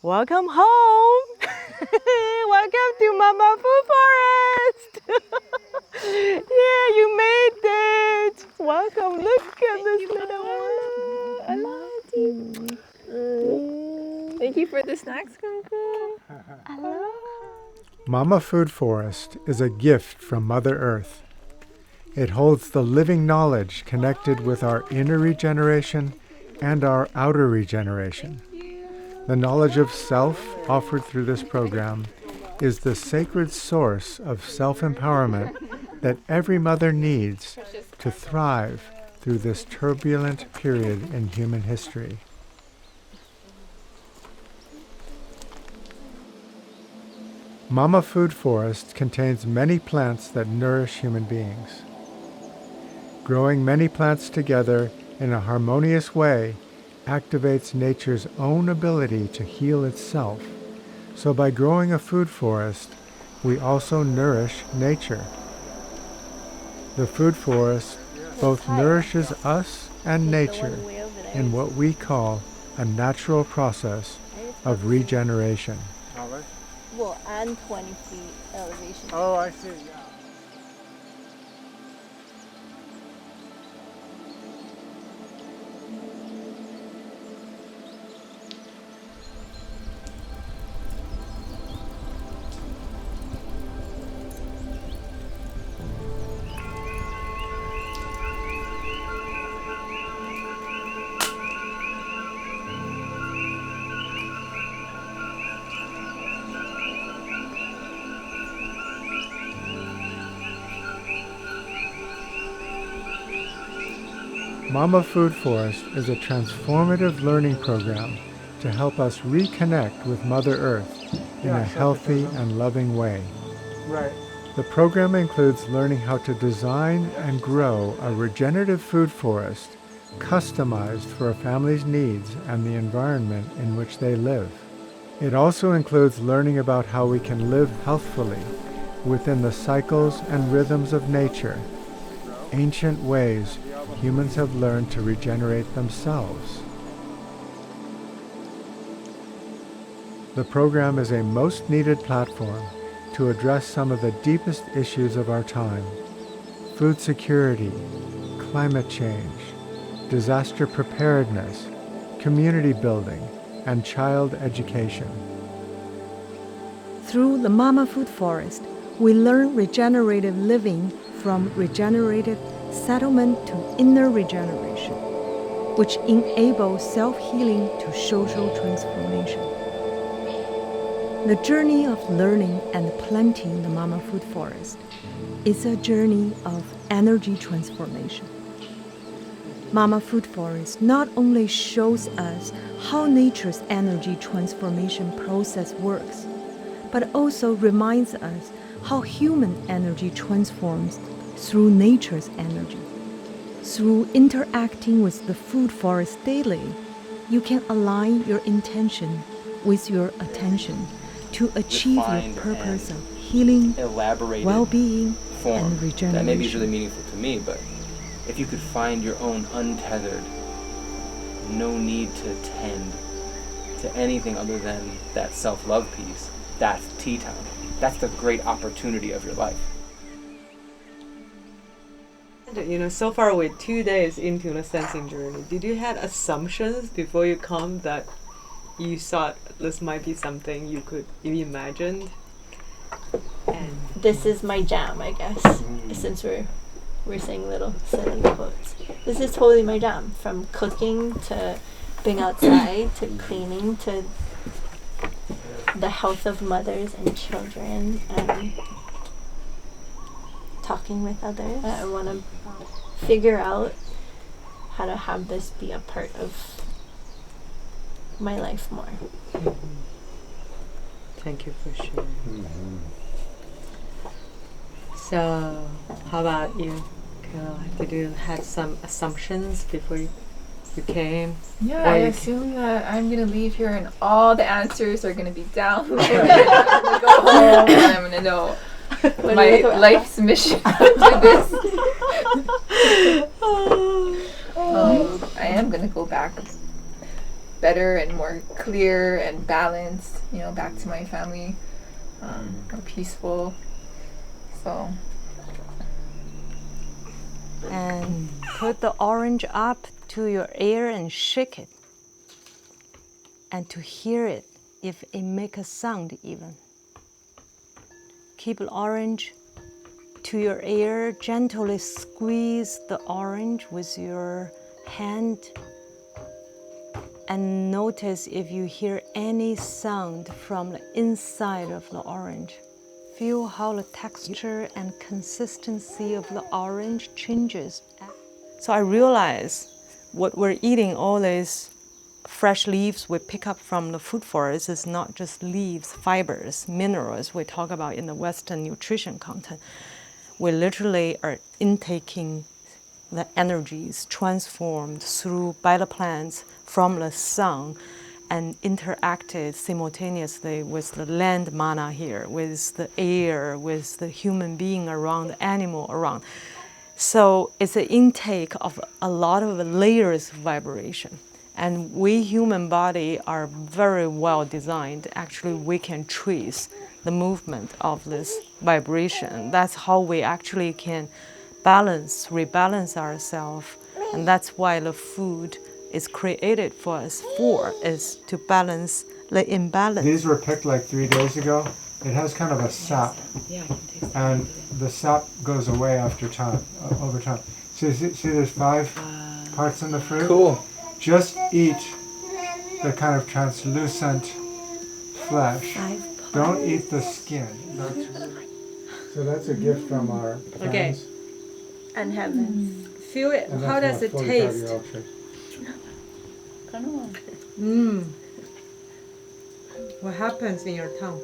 Welcome home! Welcome to Mama Food Forest! Yeah, you made it! Welcome, look at this little one! I love you! Thank you for the snacks, Kunku! Hello! Mama Food Forest is a gift from Mother Earth. It holds the living knowledge connected with our inner regeneration and our outer regeneration. The knowledge of self offered through this program is the sacred source of self-empowerment that every mother needs to thrive through this turbulent period in human history. Mama Food Forest contains many plants that nourish human beings. Growing many plants together in a harmonious way activates nature's own ability to heal itself. So by growing a food forest, we also nourish nature. The food forest both nourishes us and nature in what we call a natural process of regeneration. Well, and 20 feet elevation. Oh, I see. Yeah. Mama Food Forest is a transformative learning program to help us reconnect with Mother Earth in a healthy and loving way. Right. The program includes learning how to design and grow a regenerative food forest customized for a family's needs and the environment in which they live. It also includes learning about how we can live healthfully within the cycles and rhythms of nature, ancient ways humans have learned to regenerate themselves. The program is a most needed platform to address some of the deepest issues of our time: food security, climate change, disaster preparedness, community building, and child education. Through the Mama Food Forest, we learn regenerative living from regenerative settlement to inner regeneration, which enables self-healing to social transformation. The journey of learning and planting the Mama Food Forest is a journey of energy transformation. Mama Food Forest not only shows us how nature's energy transformation process works, but also reminds us how human energy transforms through nature's energy. Through interacting with the food forest daily, you can align your intention with your attention to achieve your purpose of healing, well-being, and regeneration. That maybe is really meaningful to me, but if you could find your own untethered no need to tend to anything other than that self-love piece. That's tea time. That's the great opportunity of your life. So far we're 2 days into the sensing journey. Did you have assumptions before you come that you thought this might be something you imagined? And This is my jam, I guess, since we're saying little silly quotes. This is totally my jam, from cooking to being outside to cleaning to the health of mothers and children and talking with others. I want to figure out how to have this be a part of my life more. thank you for sharing. So, how about you, Carol? Did you have some assumptions before you came? Yeah, Or I you assume that I'm gonna leave here and all the answers are gonna be downloaded. I'm gonna go home and I'm gonna know my life's mission to this. I am gonna go back better and more clear and balanced, back to my family, more peaceful. So And put the orange up to your ear and shake it. And to hear it, if it make a sound even. Keep the orange to your ear, gently squeeze the orange with your hand. And notice if you hear any sound from the inside of the orange. Feel how the texture and consistency of the orange changes. So I realize what we're eating, all these fresh leaves we pick up from the food forest, is not just leaves, fibers, minerals we talk about in the Western nutrition content. We literally are intaking the energies transformed through by the plants from the sun and interacted simultaneously with the land mana here, with the air, with the human being around, the animal around. So it's an intake of a lot of layers of vibration. And we human body are very well designed. Actually, we can trace the movement of this vibration. That's how we actually can rebalance ourselves. And that's why the food is created for us is to balance the imbalance. These were picked like 3 days ago. It has kind of a sap, and the sap goes away after time, over time. So see there's 5 parts in the fruit? Cool. Just eat the kind of translucent flesh. Don't eat the skin. So that's a gift from our friends. And heaven. Feel it. And How that's does from a it taste? 45-year-old tree. What happens in your tongue?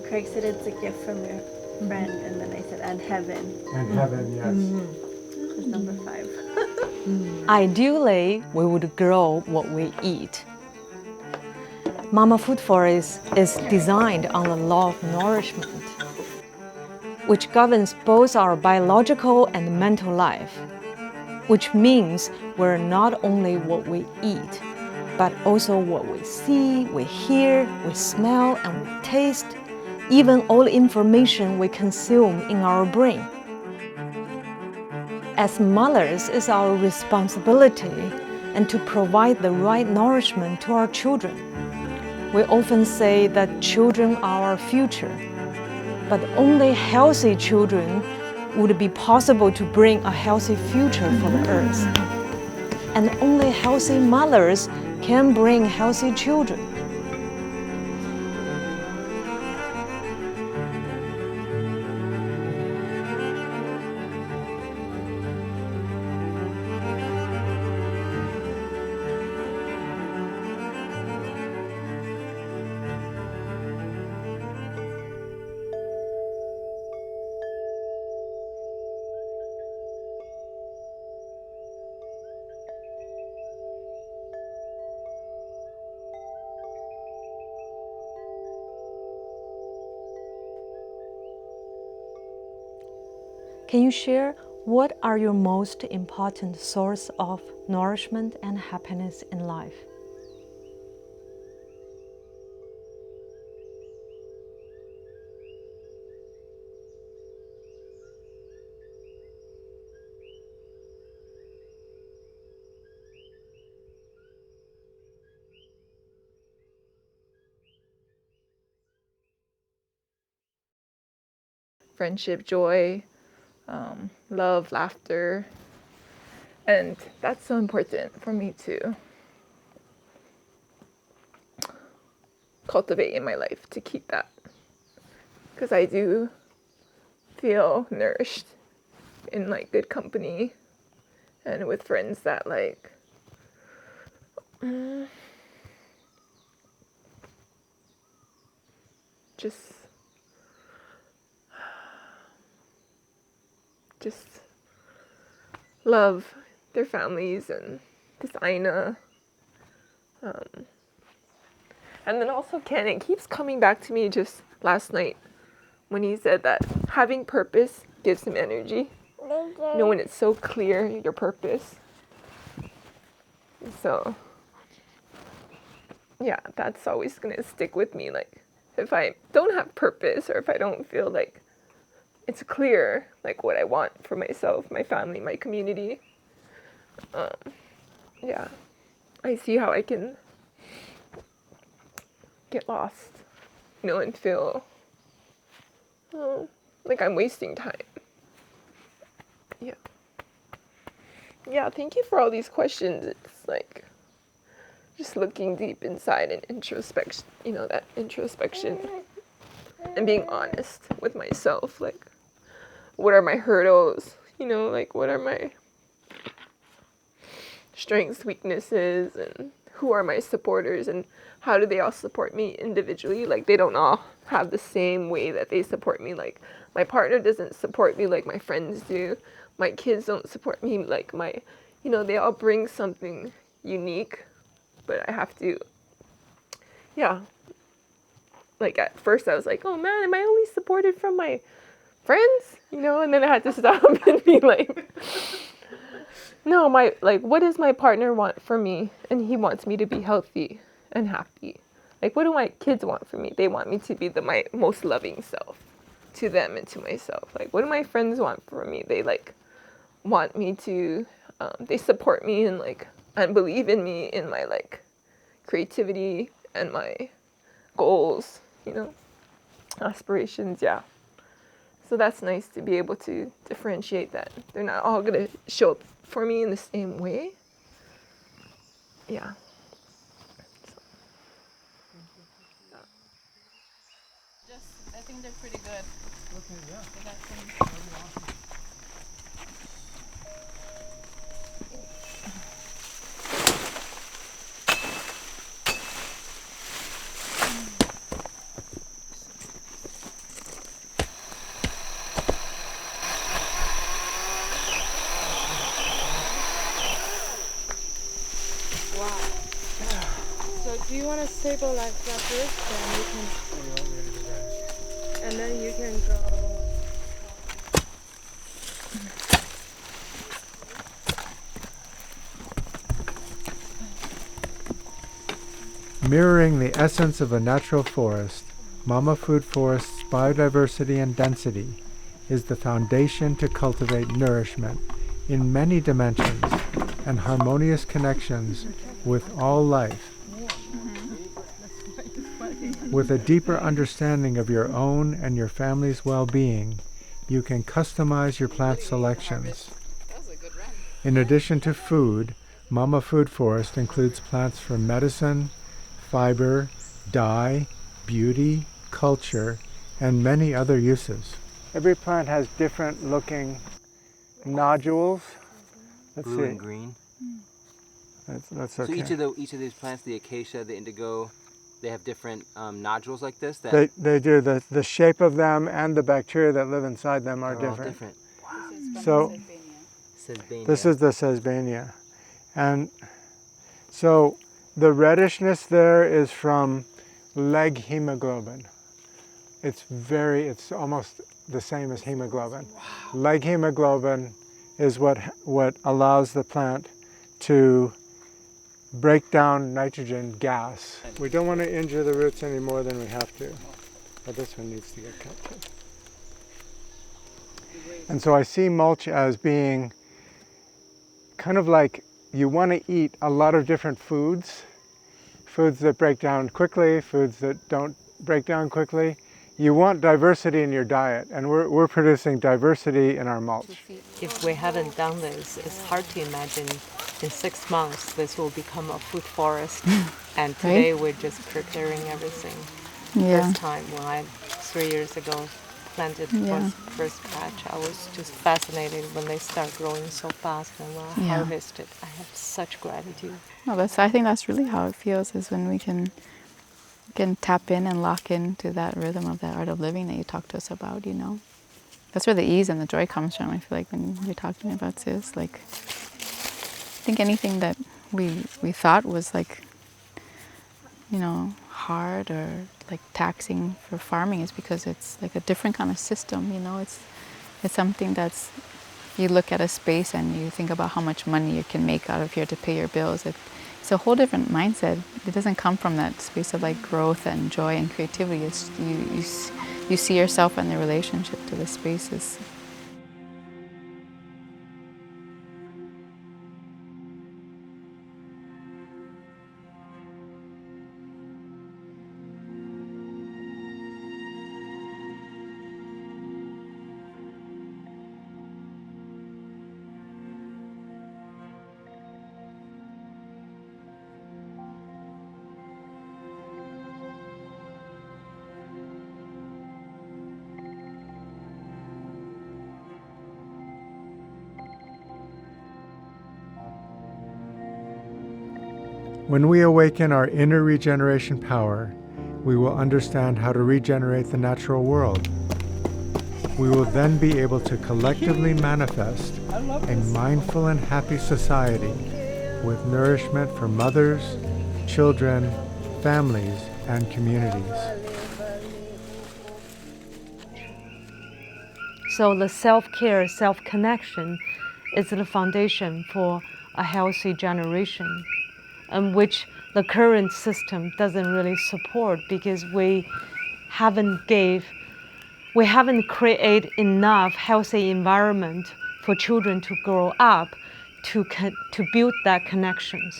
Craig said it's a gift from your friend, and then I said, and heaven. And heaven, yes. Is number 5. Ideally, we would grow what we eat. Mama Food Forest is designed on the law of nourishment, which governs both our biological and mental life, which means we're not only what we eat, but also what we see, we hear, we smell, and we taste, even all the information we consume in our brain. As mothers, it's our responsibility and to provide the right nourishment to our children. We often say that children are our future, but only healthy children would be possible to bring a healthy future for the earth. And only healthy mothers can bring healthy children. Can you share What are your most important source of nourishment and happiness in life? Friendship, joy, love, laughter. And that's so important for me to cultivate in my life, to keep that. Because I do feel nourished in like good company and with friends that like just love their families and this Aina. And then also Ken, it keeps coming back to me just last night when he said that having purpose gives him energy. You know, when it's so clear, your purpose. So, yeah, that's always going to stick with me. Like, if I don't have purpose or if I don't feel like it's clear, like what I want for myself, my family, my community, yeah, I see how I can get lost, you know, and feel like I'm wasting time. Yeah. Yeah, thank you for all these questions. It's like just looking deep inside and introspection, you know, that introspection and being honest with myself. Like, what are my hurdles? You know, like, what are my strengths, weaknesses, and who are my supporters, and how do they all support me individually? Like, they don't all have the same way that they support me. Like, my partner doesn't support me like my friends do. My kids don't support me like my, you know, they all bring something unique, but I have to, yeah. Like, at first I was like, oh man, am I only supported from my friends? You know, and then I had to stop and be like, no, what does my partner want from me? And he wants me to be healthy and happy. Like, what do my kids want from me? They want me to be my most loving self to them and to myself. Like, what do my friends want from me? They like want me to, they support me and like, and believe in me in my like creativity and my goals, you know, aspirations, yeah. So that's nice to be able to differentiate that. They're not all gonna show up for me in the same way. Yeah. I think they're pretty good. Okay, yeah. So do you want to stable like that first, and then you can go. Mirroring the essence of a natural forest, Mama Food Forest's biodiversity and density is the foundation to cultivate nourishment in many dimensions and harmonious connections with all life. With a deeper understanding of your own and your family's well-being, you can customize your plant selections. In addition to food, Mama Food Forest includes plants for medicine, fiber, dye, beauty, culture, and many other uses. Every plant has different looking nodules. Let's Blue see. and green. That's So okay. each of these plants, the acacia, the indigo, they have different nodules like this. That They do. The shape of them and the bacteria that live inside them are are all different. different. Wow. So Sesbania. this is the Sesbania. And so the reddishness there is from leg hemoglobin. It's almost the same as hemoglobin. Wow. Leg hemoglobin is what allows the plant to break down nitrogen gas. We don't want to injure the roots any more than we have to. But this one needs to get cut too. And so I see mulch as being kind of like you want to eat a lot of different foods that break down quickly, foods that don't break down quickly. You want diversity in your diet, and we're producing diversity in our mulch. If we haven't done this, it's hard to imagine in 6 months this will become a food forest. And today we're just preparing everything. First time when I 3 years ago planted first patch, I was just fascinated when they start growing so fast, and when I harvest it, I have such gratitude. No, I think that's really how it feels, is when we can tap in and lock into that rhythm of that art of living that you talked to us about, you know. That's where the ease and the joy comes from, I feel like, when you're talking about this. Like, I think anything that we thought was like, you know, hard or like taxing for farming is because it's like a different kind of system, you know. It's something that's, you look at a space and you think about how much money you can make out of here to pay your bills. It's a whole different mindset. It doesn't come from that space of like growth and joy and creativity. It's you see yourself and the relationship to the spaces. When we awaken our inner regeneration power, we will understand how to regenerate the natural world. We will then be able to collectively manifest a mindful and happy society with nourishment for mothers, children, families, and communities. So the self-care, self-connection is the foundation for a healthy generation, which the current system doesn't really support, because we haven't created enough healthy environment for children to grow up to build that connections.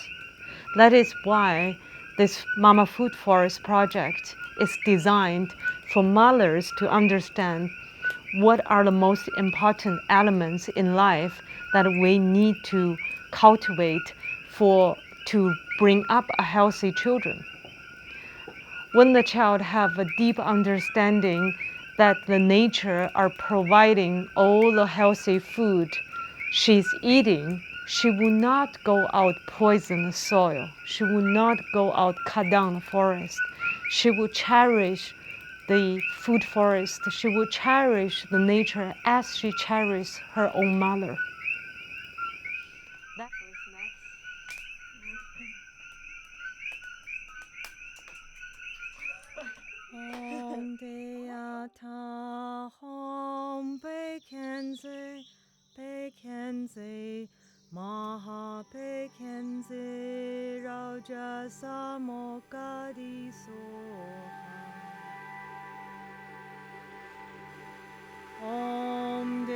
That is why this Mama Food Forest project is designed for mothers to understand what are the most important elements in life that we need to cultivate to bring up a healthy children. When the child have a deep understanding that the nature are providing all the healthy food she's eating, she will not go out poison the soil. She will not go out cut down the forest. She will cherish the food forest. She will cherish the nature as she cherishes her own mother. That was nice.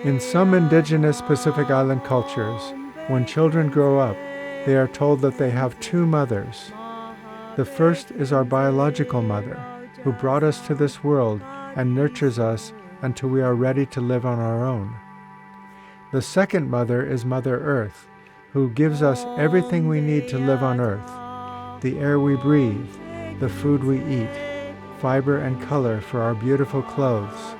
In some indigenous Pacific Island cultures, when children grow up, they are told that they have two mothers. The first is our biological mother, who brought us to this world and nurtures us until we are ready to live on our own. The second mother is Mother Earth, who gives us everything we need to live on Earth: the air we breathe, the food we eat, fiber and color for our beautiful clothes.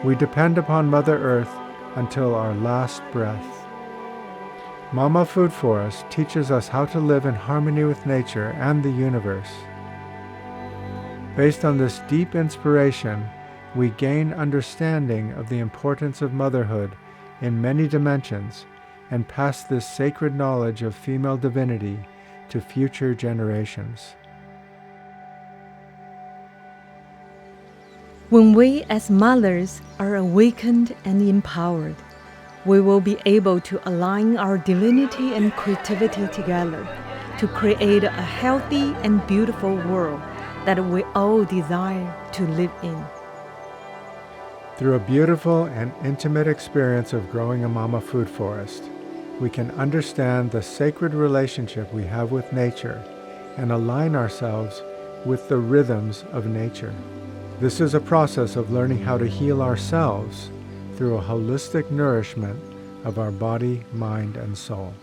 We depend upon Mother Earth until our last breath. Mama Food Forest teaches us how to live in harmony with nature and the universe. Based on this deep inspiration, we gain understanding of the importance of motherhood in many dimensions and pass this sacred knowledge of female divinity to future generations. When we as mothers are awakened and empowered, we will be able to align our divinity and creativity together to create a healthy and beautiful world that we all desire to live in. Through a beautiful and intimate experience of growing a mama food forest, we can understand the sacred relationship we have with nature and align ourselves with the rhythms of nature. This is a process of learning how to heal ourselves through a holistic nourishment of our body, mind, and soul.